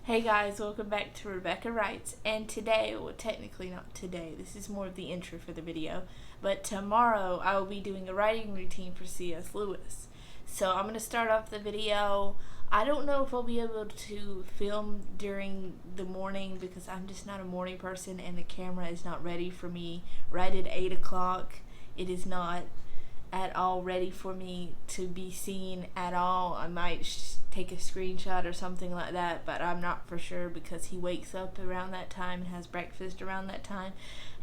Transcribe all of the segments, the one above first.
Hey guys, welcome back to Rebecca Writes, and today, well technically not today, this is more of the intro for the video, but tomorrow I will be doing a writing routine for C.S.Lewis. So I'm going to start off the video. I don't know if I'll be able to film during the morning because I'm just not a morning person and the camera is not ready for me right at 8 o'clock. It is not at all ready for me to be seen at all. I might take a screenshot or something like that, but I'm not for sure because he wakes up around that time and has breakfast around that time,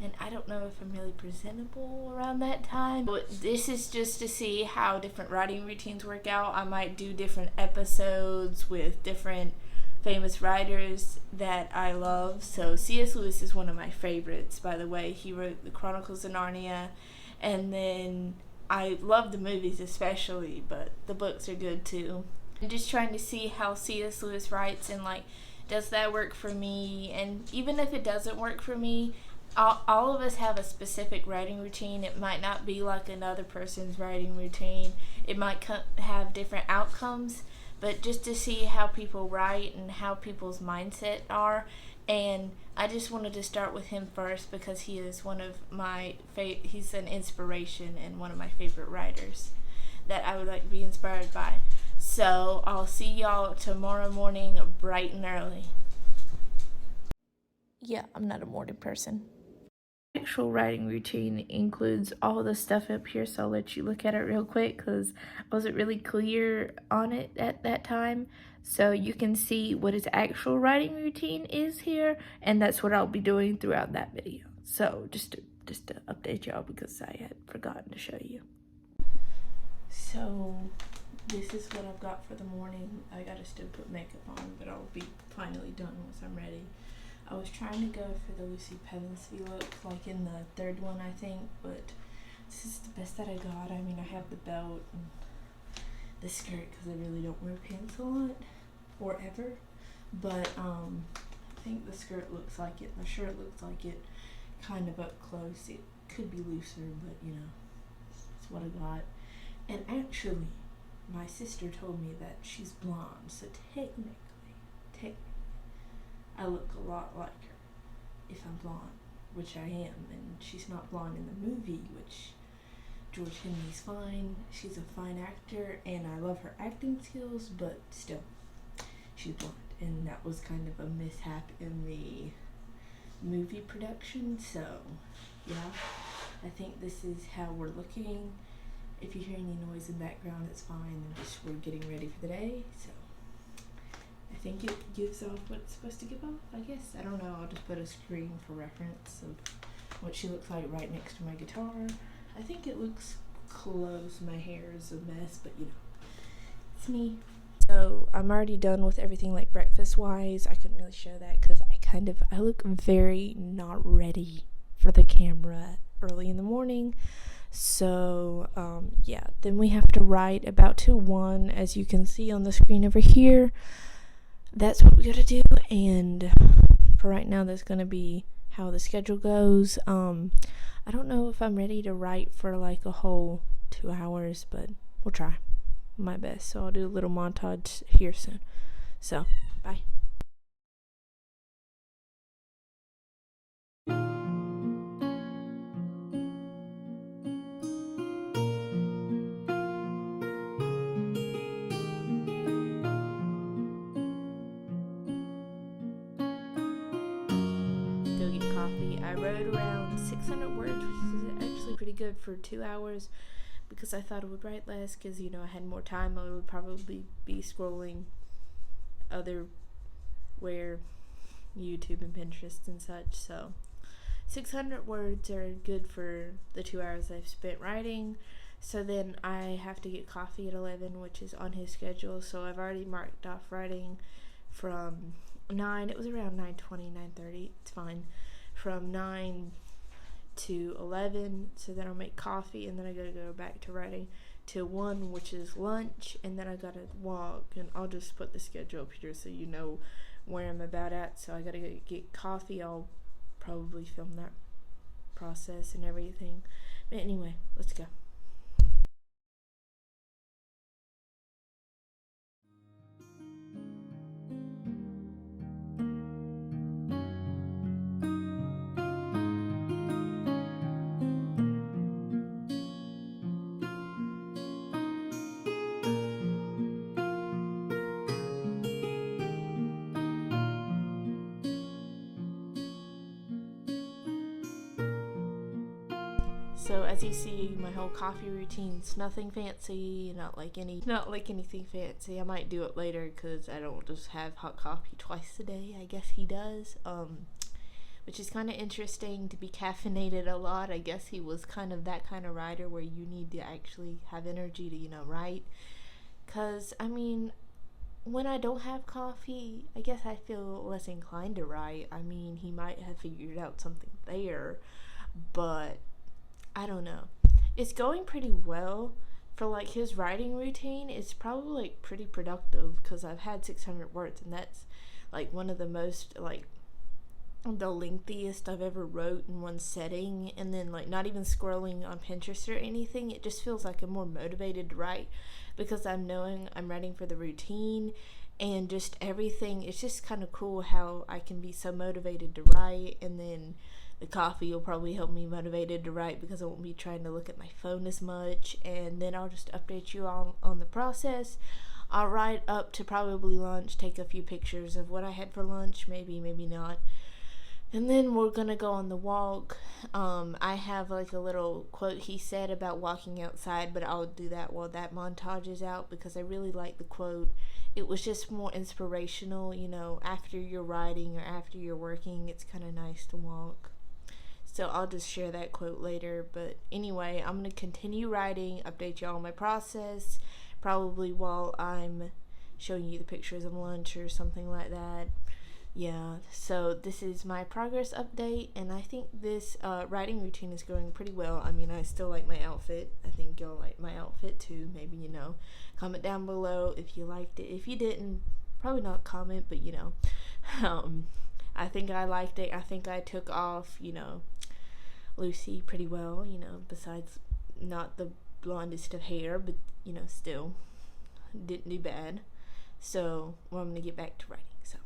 and I don't know if I'm really presentable around that time. But this is just to see how different writing routines work out. I might do different episodes with different famous writers that I love. So C.S. Lewis is one of my favorites, by the way. He wrote the Chronicles of Narnia, and then I love the movies especially, but the books are good too. I'm just trying to see how C.S. Lewis writes and does that work for me? And even if it doesn't work for me, all of us have a specific writing routine. It might not be like another person's writing routine. It might have different outcomes, but just to see how people write and how people's mindset are. And I just wanted to start with him first because he is one of my he's an inspiration and one of my favorite writers that I would like to be inspired by. So I'll see y'all tomorrow morning bright and early. Yeah, I'm not a morning person. Actual writing routine includes all the stuff up here, so I'll let you look at it real quick because I wasn't really clear on it at that time. So you can see what his actual writing routine is here, and that's what I'll be doing throughout that video. So just to update y'all because I had forgotten to show you. So this is what I've got for the morning. I gotta still put makeup on, but I'll be finally done once I'm ready. I was trying to go for the Lucy Pevensey look, like in the third one, I think, but this is the best that I got. I mean, I have the belt and the skirt because I really don't wear pants a lot, or ever, but I think the skirt looks like it, the shirt looks like it, kind of up close. It could be looser, but you know, that's what I got. And actually, my sister told me that she's blonde, so technically, I look a lot like her if I'm blonde, which I am, and she's not blonde in the movie, which George Henley's fine. She's a fine actor, and I love her acting skills, but still, she's blonde, and that was kind of a mishap in the movie production, so yeah, I think this is how we're looking. If you hear any noise in the background, it's fine, we're getting ready for the day, so I think it gives off what it's supposed to give off, I guess. I don't know, I'll just put a screen for reference of what she looks like right next to my guitar. I think it looks close. My hair is a mess, but you know, it's me. So I'm already done with everything like breakfast wise. I couldn't really show that because I look very not ready for the camera early in the morning. So yeah, then we have to write about till 1, as you can see on the screen over here. That's what we gotta do, and for right now that's gonna be how the schedule goes. I don't know if I'm ready to write for like a whole 2 hours, but we'll try my best. So I'll do a little montage here soon. So bye. Go get coffee. I wrote around 600 words, which is actually pretty good for 2 hours because I thought it would write less because, you know, I had more time. I would probably be scrolling where YouTube and Pinterest and such. So 600 words are good for the 2 hours I've spent writing. So then I have to get coffee at 11, which is on his schedule. So I've already marked off writing from 9. It was around 9:20, 9:30. It's fine. From 9 to 11. So then I'll make coffee, and then I gotta go back to writing till 1, which is lunch, and then I gotta walk. And I'll just put the schedule up here so you know where I'm about at. So I gotta go get coffee. I'll probably film that process and everything. But anyway, let's go. So as you see, my whole coffee routine's nothing fancy, not like anything fancy. I might do it later because I don't just have hot coffee twice a day. I guess he does, which is kind of interesting to be caffeinated a lot. I guess he was kind of that kind of writer where you need to actually have energy to, write. Because, I mean, when I don't have coffee, I guess I feel less inclined to write. I mean, he might have figured out something there, but I don't know. It's going pretty well. For like his writing routine, it's probably like pretty productive because I've had 600 words, and that's like one of the most like the lengthiest I've ever wrote in one setting. And then like not even scrolling on Pinterest or anything, it just feels like I'm more motivated to write because I'm knowing I'm writing for the routine and just everything. It's just kind of cool how I can be so motivated to write, and then the coffee will probably help me motivated to write because I won't be trying to look at my phone as much. And then I'll just update you all on the process. I'll write up to probably lunch, take a few pictures of what I had for lunch, maybe not. And then we're gonna go on the walk. I have like a little quote he said about walking outside, but I'll do that while that montage is out because I really like the quote. It was just more inspirational, after you're writing or after you're working, it's kind of nice to walk. So I'll just share that quote later. But anyway, I'm going to continue writing, update y'all on my process, probably while I'm showing you the pictures of lunch or something like that. Yeah, so this is my progress update, and I think this writing routine is going pretty well. I mean, I still like my outfit. I think you'll like my outfit too. Maybe, comment down below if you liked it. If you didn't, probably not comment, but I think I liked it. I think I took off, Lucy pretty well, besides not the blondest of hair, but, still didn't do bad. So, I'm going to get back to writing, so.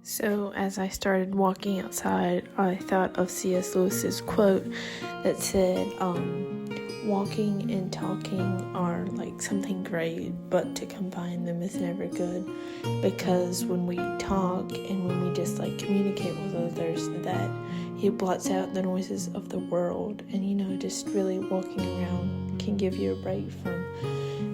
So as I started walking outside, I thought of C.S. Lewis's quote that said, walking and talking are like something great, but to combine them is never good, because when we talk and when we just like communicate with others, that it blots out the noises of the world, and just really walking around can give you a break from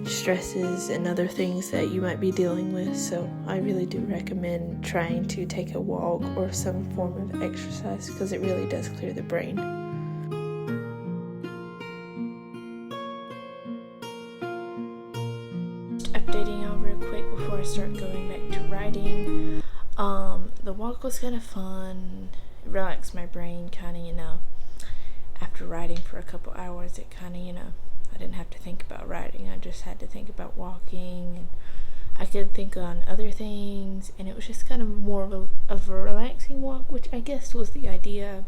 stresses and other things that you might be dealing with. So I really do recommend trying to take a walk or some form of exercise because it really does clear the brain. Just updating y'all real quick before I start going back to writing. The walk was kind of fun. It relaxed my brain kind of, after writing for a couple hours, it kind of, I didn't have to think about writing. I just had to think about walking, and I could think on other things, and it was just kind of more of a relaxing walk, which I guess was the idea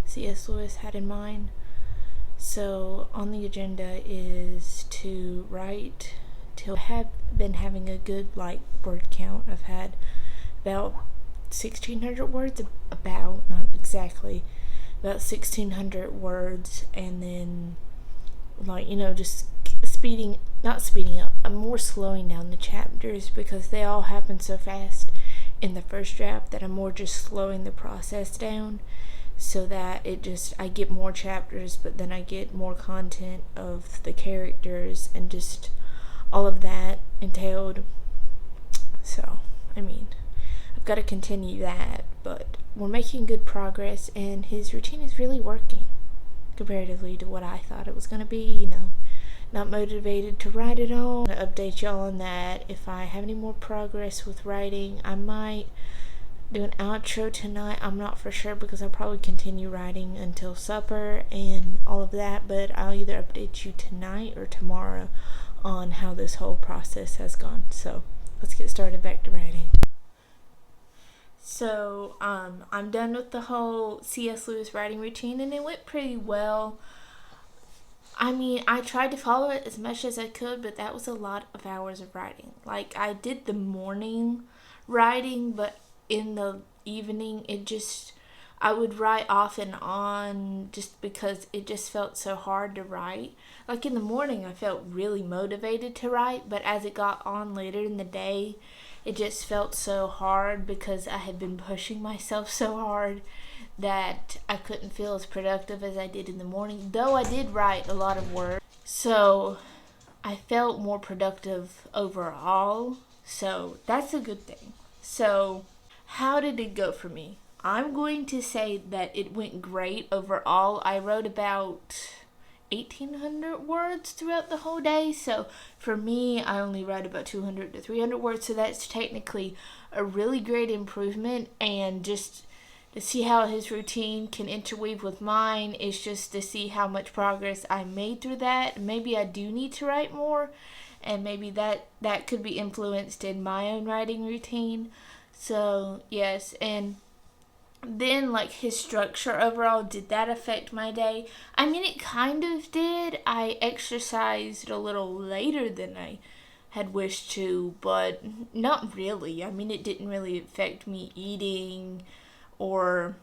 C.S. Lewis had in mind. So on the agenda is to write till I have been having a good word count. I've had about 1,600 words, not exactly, about 1,600 words, and then just not speeding up. I'm more slowing down the chapters because they all happen so fast in the first draft that I'm more just slowing the process down so that I get more chapters, but then I get more content of the characters and just all of that entailed. So, I've got to continue that, but we're making good progress, and his routine is really working comparatively to what I thought it was going to be. Not motivated to write at all. I'm going to update y'all on that. If I have any more progress with writing, I might do an outro tonight. I'm not for sure because I'll probably continue writing until supper and all of that, but I'll either update you tonight or tomorrow on how this whole process has gone. So let's get started back to writing. So, I'm done with the whole C.S. Lewis writing routine, and it went pretty well. I mean, I tried to follow it as much as I could, but that was a lot of hours of writing. Like, I did the morning writing, but in the evening, I would write off and on just because it just felt so hard to write. Like, in the morning, I felt really motivated to write, but as it got on later in the day, it just felt so hard because I had been pushing myself so hard that I couldn't feel as productive as I did in the morning, though I did write a lot of words. So I felt more productive overall, so that's a good thing. So how did it go for me? I'm going to say that it went great overall. I wrote about 1,800 words throughout the whole day, so for me, I only write about 200 to 300 words, so that's technically a really great improvement. And just to see how his routine can interweave with mine is just to see how much progress I made through that. Maybe I do need to write more, and maybe that could be influenced in my own writing routine. So yes, and then like his structure overall, did that affect my day? I mean, it kind of did. I exercised a little later than I had wished to, but not really. I mean, it didn't really affect me eating or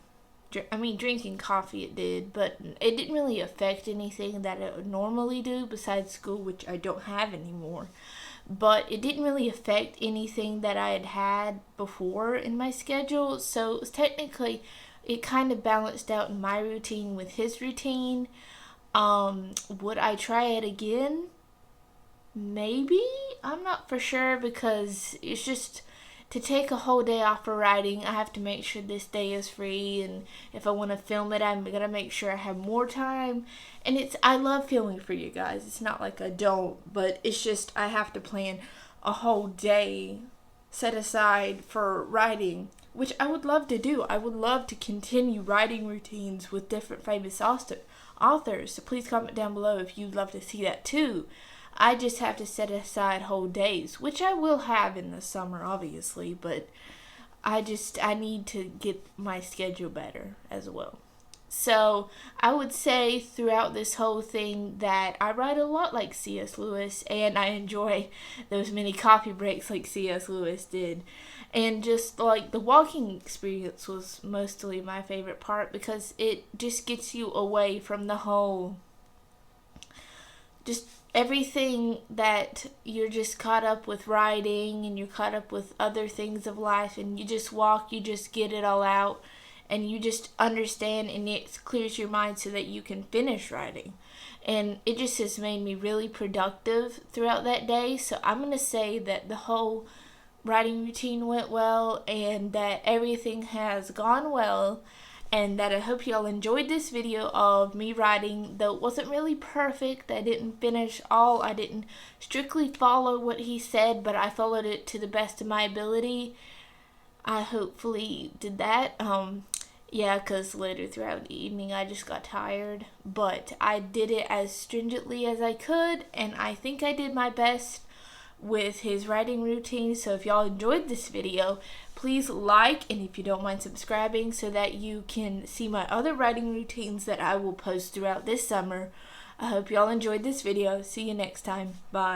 drinking coffee it did, but it didn't really affect anything that it would normally do besides school, which I don't have anymore. But it didn't really affect anything that I had before in my schedule, so it was technically, it kind of balanced out my routine with his routine. Would I try it again? Maybe? I'm not for sure, because it's just, to take a whole day off for writing, I have to make sure this day is free, and if I want to film it, I'm going to make sure I have more time. And I love filming for you guys. It's not like I don't, but it's just I have to plan a whole day set aside for writing, which I would love to do. I would love to continue writing routines with different famous authors, so please comment down below if you'd love to see that too. I just have to set aside whole days, which I will have in the summer, obviously, but I need to get my schedule better as well. So I would say throughout this whole thing that I write a lot like C.S. Lewis, and I enjoy those mini coffee breaks like C.S. Lewis did. And just like the walking experience was mostly my favorite part, because it just gets you away from the whole, just everything that you're just caught up with writing, and you're caught up with other things of life, and you just walk, you just get it all out, and you just understand, and it clears your mind so that you can finish writing. And it just has made me really productive throughout that day. So I'm going to say that the whole writing routine went well, and that everything has gone well, and that I hope y'all enjoyed this video of me writing. Though it wasn't really perfect, I didn't strictly follow what he said, but I followed it to the best of my ability. I hopefully did that. Yeah, because later throughout the evening I just got tired, but I did it as stringently as I could, and I think I did my best with his writing routine. So if y'all enjoyed this video, please like, and if you don't mind, subscribing so that you can see my other writing routines that I will post throughout this summer. I hope y'all enjoyed this video. See you next time. Bye.